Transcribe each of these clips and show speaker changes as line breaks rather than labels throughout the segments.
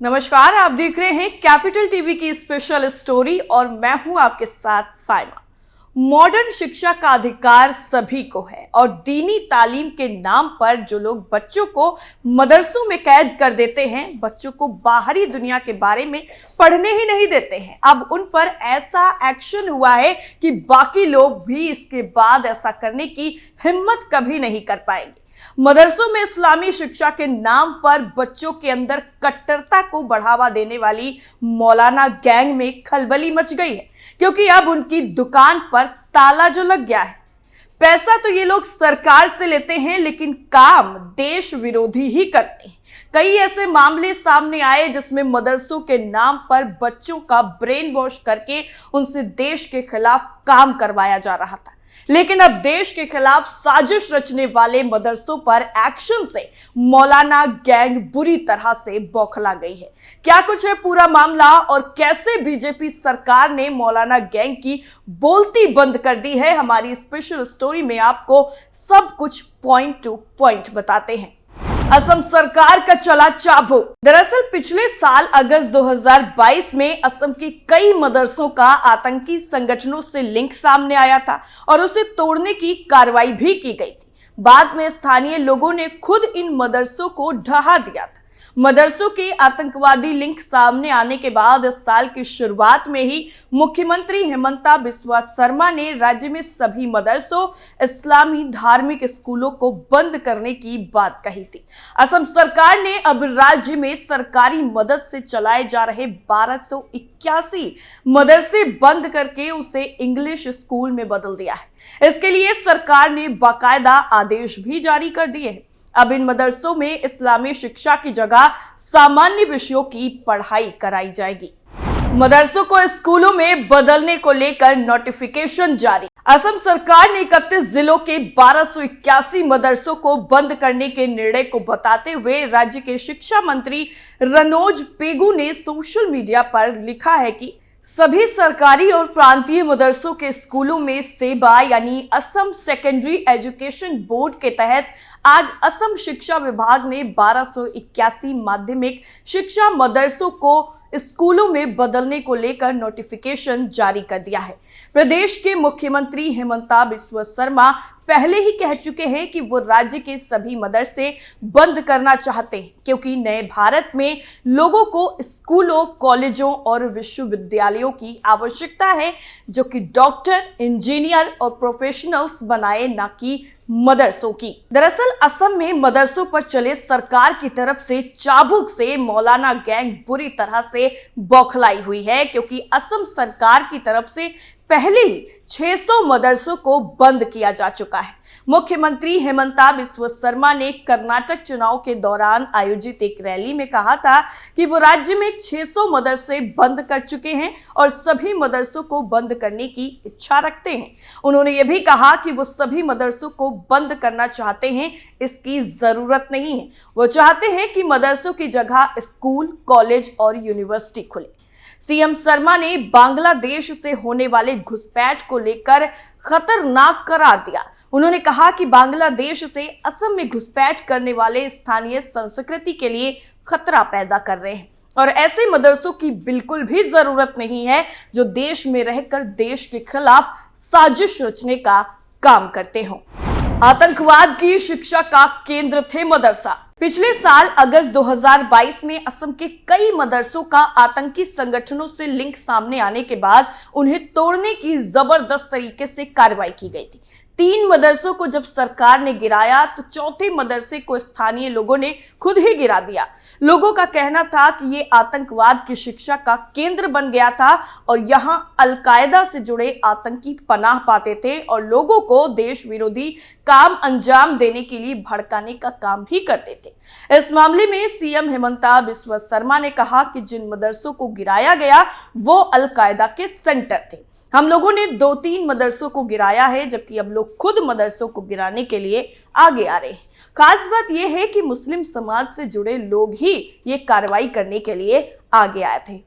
नमस्कार, आप देख रहे हैं कैपिटल टीवी की स्पेशल स्टोरी और मैं हूं आपके साथ साइमा। मॉडर्न शिक्षा का अधिकार सभी को है और दीनी तालीम के नाम पर जो लोग बच्चों को मदरसों में कैद कर देते हैं, बच्चों को बाहरी दुनिया के बारे में पढ़ने ही नहीं देते हैं, अब उन पर ऐसा एक्शन हुआ है कि बाकी लोग भी इसके बाद ऐसा करने की हिम्मत कभी नहीं कर पाएंगे। मदरसों में इस्लामी शिक्षा के नाम पर बच्चों के अंदर कट्टरता को बढ़ावा देने वाली मौलाना गैंग में खलबली मच गई है, क्योंकि अब उनकी दुकान पर ताला जो लग गया है। पैसा तो ये लोग सरकार से लेते हैं, लेकिन काम देश विरोधी ही करते हैं। कई ऐसे मामले सामने आए जिसमें मदरसों के नाम पर बच्चों का ब्रेन वॉश करके उनसे देश के खिलाफ काम करवाया जा रहा था, लेकिन अब देश के खिलाफ साजिश रचने वाले मदरसों पर एक्शन से मौलाना गैंग बुरी तरह से बौखला गई है। क्या कुछ है पूरा मामला और कैसे बीजेपी सरकार ने मौलाना गैंग की बोलती बंद कर दी है, हमारी स्पेशल स्टोरी में आपको सब कुछ पॉइंट टू पॉइंट बताते हैं। असम सरकार का चला चाबुक। दरअसल पिछले साल अगस्त 2022 में असम के कई मदरसों का आतंकी संगठनों से लिंक सामने आया था और उसे तोड़ने की कार्रवाई भी की गई थी। बाद में स्थानीय लोगों ने खुद इन मदरसों को ढहा दिया था। मदरसों के आतंकवादी लिंक सामने आने के बाद इस साल की शुरुआत में ही मुख्यमंत्री हिमंता बिस्वा शर्मा ने राज्य में सभी मदरसों, इस्लामी धार्मिक स्कूलों को बंद करने की बात कही थी। असम सरकार ने अब राज्य में सरकारी मदद से चलाए जा रहे 1281 मदरसे बंद करके उसे इंग्लिश स्कूल में बदल दिया है। इसके लिए सरकार ने बाकायदा आदेश भी जारी कर दिए हैं। अब इन मदरसों में इस्लामी शिक्षा की जगह सामान्य विषयों की पढ़ाई कराई जाएगी। मदरसों को स्कूलों में बदलने को लेकर नोटिफिकेशन जारी। असम सरकार ने 31 जिलों के 1281 मदरसों को बंद करने के निर्णय को बताते हुए राज्य के शिक्षा मंत्री रनोज पेगू ने सोशल मीडिया पर लिखा है कि सभी सरकारी और प्रांतीय मदरसों के स्कूलों में सेबा यानी असम सेकेंडरी एजुकेशन बोर्ड के तहत आज असम शिक्षा विभाग ने 1281 माध्यमिक शिक्षा मदरसों को स्कूलों में बदलने को लेकर नोटिफिकेशन जारी कर दिया है। प्रदेश के मुख्यमंत्री हिमंता बिस्वा शर्मा पहले ही कह चुके हैं कि वो राज्य के सभी मदरसे बंद करना चाहते हैं, क्योंकि नए भारत में लोगों को स्कूलों, कॉलेजों और विश्वविद्यालयों की आवश्यकता है, जो कि डॉक्टर, इंजीनियर और प्रोफेशनल्स बनाए, ना कि मदरसों की। दरअसल असम में मदरसों पर चले सरकार की तरफ से चाबुक से मौलाना गैंग बुरी तरह से बौखलाई हुई है, क्योंकि असम सरकार की तरफ से पहले ही 600 मदरसों को बंद किया जा चुका है। मुख्यमंत्री हिमंता बिस्वा शर्मा ने कर्नाटक चुनाव के दौरान आयोजित एक रैली में कहा था कि वो राज्य में 600 मदरसे बंद कर चुके हैं और सभी मदरसों को बंद करने की इच्छा रखते हैं। उन्होंने ये भी कहा कि वो सभी मदरसों को बंद करना चाहते हैं, इसकी जरूरत नहीं है। वो चाहते हैं कि मदरसों की जगह स्कूल, कॉलेज और यूनिवर्सिटी खुले। सीएम शर्मा ने बांग्लादेश से होने वाले घुसपैठ को लेकर खतरनाक करार दिया। उन्होंने कहा कि बांग्लादेश से असम में घुसपैठ करने वाले स्थानीय संस्कृति के लिए खतरा पैदा कर रहे हैं और ऐसे मदरसों की बिल्कुल भी जरूरत नहीं है जो देश में रहकर देश के खिलाफ साजिश रचने का काम करते हों। आतंकवाद की शिक्षा का केंद्र थे मदरसा। पिछले साल अगस्त 2022 में असम के कई मदरसों का आतंकी संगठनों से लिंक सामने आने के बाद उन्हें तोड़ने की जबरदस्त तरीके से कार्रवाई की गई थी। 3 मदरसों को जब सरकार ने गिराया तो चौथे मदरसे को स्थानीय लोगों ने खुद ही गिरा दिया। लोगों का कहना था कि ये आतंकवाद की शिक्षा का केंद्र बन गया था और यहाँ अलकायदा से जुड़े आतंकी पनाह पाते थे और लोगों को देश विरोधी काम अंजाम देने के लिए भड़काने का काम भी करते थे। इस मामले में सीएम हिमंता बिस्वा शर्मा ने कहा कि जिन मदरसों को गिराया गया वो अलकायदा के सेंटर थे। हम लोगों ने 2-3 मदरसों को गिराया है, जबकि अब लोग खुद मदरसों को गिराने के लिए आगे आ रहे हैं। खास बात यह है कि मुस्लिम समाज से जुड़े लोग ही ये कार्रवाई करने के लिए आगे आए थे।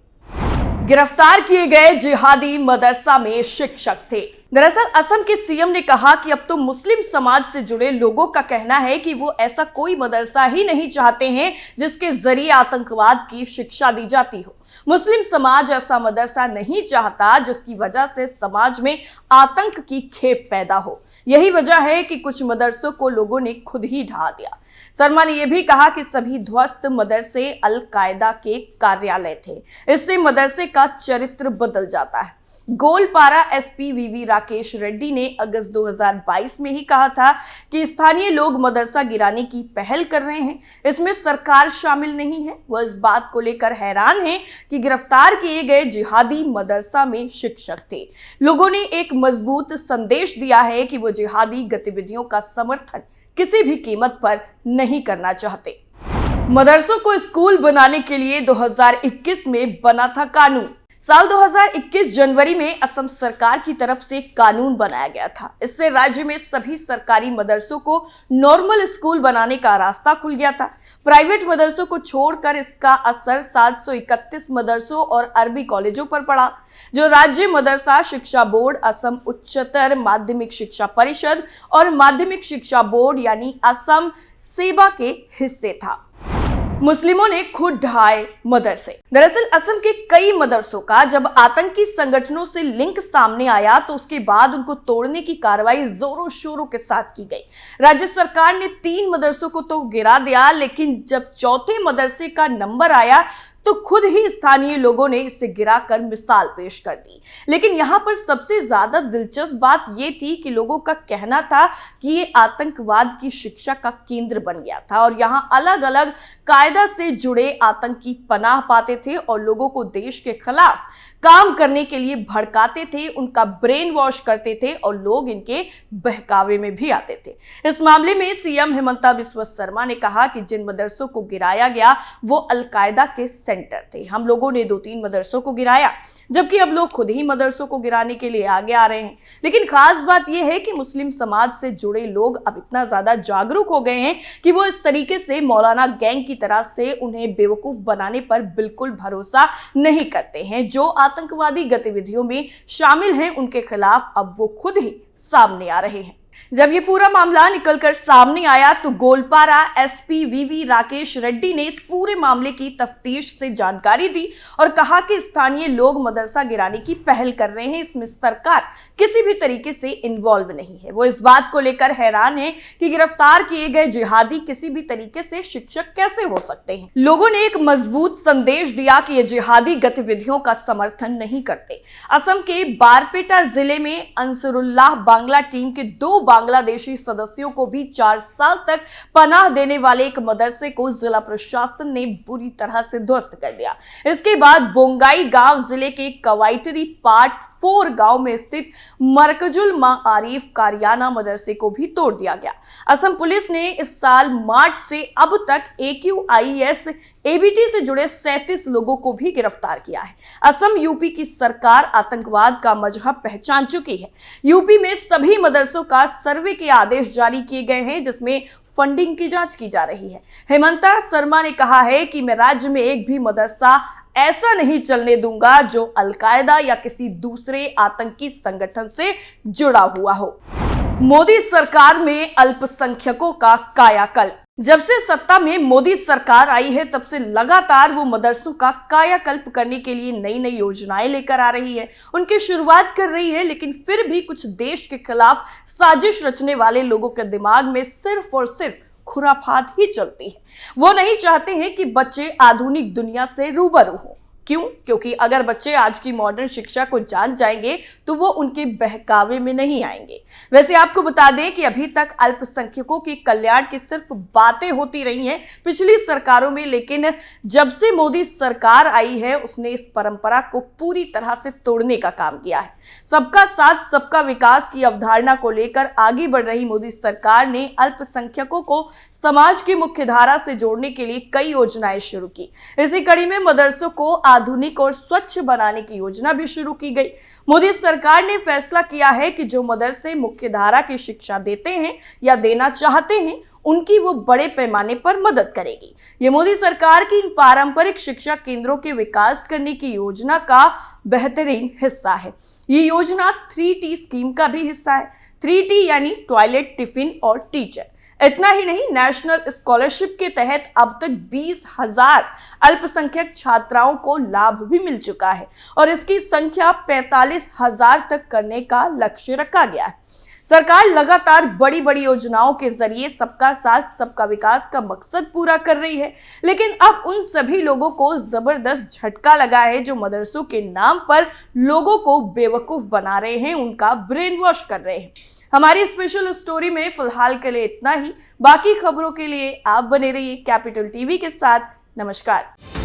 गिरफ्तार किए गए जिहादी मदरसा में शिक्षक थे। दरअसल असम के सीएम ने कहा कि अब तो मुस्लिम समाज से जुड़े लोगों का कहना है कि वो ऐसा कोई मदरसा ही नहीं चाहते हैं जिसके जरिए आतंकवाद की शिक्षा दी जाती हो। मुस्लिम समाज ऐसा मदरसा नहीं चाहता जिसकी वजह से समाज में आतंक की खेप पैदा हो। यही वजह है कि कुछ मदरसों को लोगों ने खुद ही ढा दिया। शर्मा ने यह भी कहा कि सभी ध्वस्त मदरसे अल कायदा के कार्यालय थे। इससे मदरसे का चरित्र बदल जाता है। गोलपारा एसपी वीवी राकेश रेड्डी ने अगस्त 2022 में ही कहा था कि स्थानीय लोग मदरसा गिराने की पहल कर रहे हैं, इसमें सरकार शामिल नहीं है। वह इस बात को लेकर हैरान है कि गिरफ्तार किए गए जिहादी मदरसा में शिक्षक थे। लोगों ने एक मजबूत संदेश दिया है कि वो जिहादी गतिविधियों का समर्थन किसी भी कीमत पर नहीं करना चाहते। मदरसों को स्कूल बनाने के लिए 2021 में बना था कानून। साल 2021 जनवरी में असम सरकार की तरफ से कानून बनाया गया था। इससे राज्य में सभी सरकारी मदरसों को नॉर्मल स्कूल बनाने का रास्ता खुल गया था। प्राइवेट मदरसों को छोड़कर इसका असर 731 मदरसों और अरबी कॉलेजों पर पड़ा, जो राज्य मदरसा शिक्षा बोर्ड, असम उच्चतर माध्यमिक शिक्षा परिषद और माध्यमिक शिक्षा बोर्ड यानी असम सेबा के हिस्से था। मुस्लिमों ने खुद ढाए मदरसे। दरअसल असम के कई मदरसों का जब आतंकी संगठनों से लिंक सामने आया तो उसके बाद उनको तोड़ने की कार्रवाई जोरों शोरों के साथ की गई। राज्य सरकार ने 3 मदरसों को तो गिरा दिया, लेकिन जब चौथे मदरसे का नंबर आया तो खुद ही स्थानीय लोगों ने इसे गिराकर मिसाल पेश कर दी। लेकिन यहाँ पर सबसे ज्यादा दिलचस्प बात यह थी कि लोगों का कहना था कि ये आतंकवाद की शिक्षा का केंद्र बन गया था और यहाँ अलग अलग कायदा से जुड़े आतंकी पनाह पाते थे और लोगों को देश के खिलाफ काम करने के लिए भड़काते थे, उनका ब्रेन वॉश करते थे और लोग इनके बहकावे में भी आते थे। इस मामले में सीएम हिमंता बिस्वा शर्मा ने कहा कि जिन मदरसों को गिराया गया वो अलकायदा के सेंटर थे। हम लोगों ने 2-3 मदरसों को गिराया, जबकि अब लोग खुद ही मदरसों को गिराने के लिए आगे आ रहे हैं। लेकिन खास बात यह है कि मुस्लिम समाज से जुड़े लोग अब इतना ज्यादा जागरूक हो गए हैं कि वो इस तरीके से मौलाना गैंग की तरह से उन्हें बेवकूफ बनाने पर बिल्कुल भरोसा नहीं करते हैं। जो आतंकवादी गतिविधियों में शामिल हैं उनके खिलाफ अब वो खुद ही सामने आ रहे हैं। जब ये पूरा मामला निकलकर सामने आया तो गोलपारा एसपी वीवी राकेश रेड्डी ने इस पूरे मामले की तफ्तीश से जानकारी दी और कहा कि स्थानीय लोग मदरसा गिराने की पहल कर रहे हैं, इसमें सरकार किसी भी तरीके से इन्वॉल्व नहीं है। वो इस बात को लेकर हैरान है कि गिरफ्तार किए गए जिहादी किसी भी तरीके से शिक्षक कैसे हो सकते हैं। लोगों ने एक मजबूत संदेश दिया कि ये जिहादी गतिविधियों का समर्थन नहीं करते। असम के बारपेटा जिले में अंसरुल्लाह बांग्ला टीम के 2 बांग्लादेशी सदस्यों को भी 4 साल तक पनाह देने वाले एक मदरसे को जिला प्रशासन ने बुरी तरह से ध्वस्त कर दिया। इसके बाद बोंगाई गांव जिले के कवाइटरी पार्ट 4 गांव में स्थित मरकजुल माआरिफ कारियाना मदरसे को भी तोड़ दिया गया। असम पुलिस ने इस साल मार्च से अब तक AQIS ABT से जुड़े 37 लोगों को भी गिरफ्तार किया है। असम यूपी की सरकार आतंकवाद का मजहब पहचान चुकी है। यूपी में सभी मदरसों का सर्वे के आदेश जारी किए गए हैं, जिसमें फंडिंग की जांच की जा रही है। हिमंता शर्मा ने कहा है कि मैं राज्य में एक भी मदरसा ऐसा नहीं चलने दूंगा जो अलकायदा या किसी दूसरे आतंकी संगठन से जुड़ा हुआ हो। मोदी सरकार में अल्पसंख्यकों का कायाकल्प। जब से सत्ता में मोदी सरकार आई है तब से लगातार वो मदरसों का कायाकल्प करने के लिए नई नई योजनाएं लेकर आ रही है, उनकी शुरुआत कर रही है। लेकिन फिर भी कुछ देश के खिलाफ साजिश रचने वाले लोगों के दिमाग में सिर्फ और सिर्फ खुराफात ही चलती है। वो नहीं चाहते हैं कि बच्चे आधुनिक दुनिया से रूबरू हों। क्यों? क्योंकि अगर बच्चे आज की मॉडर्न शिक्षा को जान जाएंगे तो वो उनके बहकावे में नहीं आएंगे। वैसे आपको बता दें कि अभी तक अल्पसंख्यकों के कल्याण की सिर्फ बातें होती रही हैं पिछली सरकारों में, लेकिन जब से मोदी सरकार आई है उसने इस परंपरा को पूरी तरह से तोड़ने का काम किया है। सबका साथ सबका विकास की अवधारणा को लेकर आगे बढ़ रही मोदी सरकार ने अल्पसंख्यकों को समाज की मुख्य धारा से जोड़ने के लिए कई योजनाएं शुरू की। इसी कड़ी में मदरसों को आधुनिक और स्वच्छ बनाने की योजना भी शुरू की गई। मोदी सरकार ने फैसला किया है कि जो मदरसे मुख्य धारा की शिक्षा देते हैं या देना चाहते हैं उनकी वो बड़े पैमाने पर मदद करेगी। ये मोदी सरकार की इन पारंपरिक शिक्षा केंद्रों के विकास करने की योजना का बेहतरीन हिस्सा है। ये योजना 3T स्कीम का भी हिस्सा है। 3T यानी टॉयलेट, टिफिन और टीचर। इतना ही नहीं, नेशनल स्कॉलरशिप के तहत अब तक 20,000 अल्पसंख्यक छात्राओं को लाभ भी मिल चुका है और इसकी संख्या 45,000 तक करने का लक्ष्य रखा गया है। सरकार लगातार बड़ी बड़ी योजनाओं के जरिए सबका साथ सबका विकास का मकसद पूरा कर रही है, लेकिन अब उन सभी लोगों को जबरदस्त झटका लगा है जो मदरसों के नाम पर लोगों को बेवकूफ बना रहे हैं, उनका ब्रेन वॉश कर रहे हैं। हमारी स्पेशल स्टोरी में फिलहाल के लिए इतना ही। बाकी खबरों के लिए आप बने रहिए कैपिटल टीवी के साथ। नमस्कार।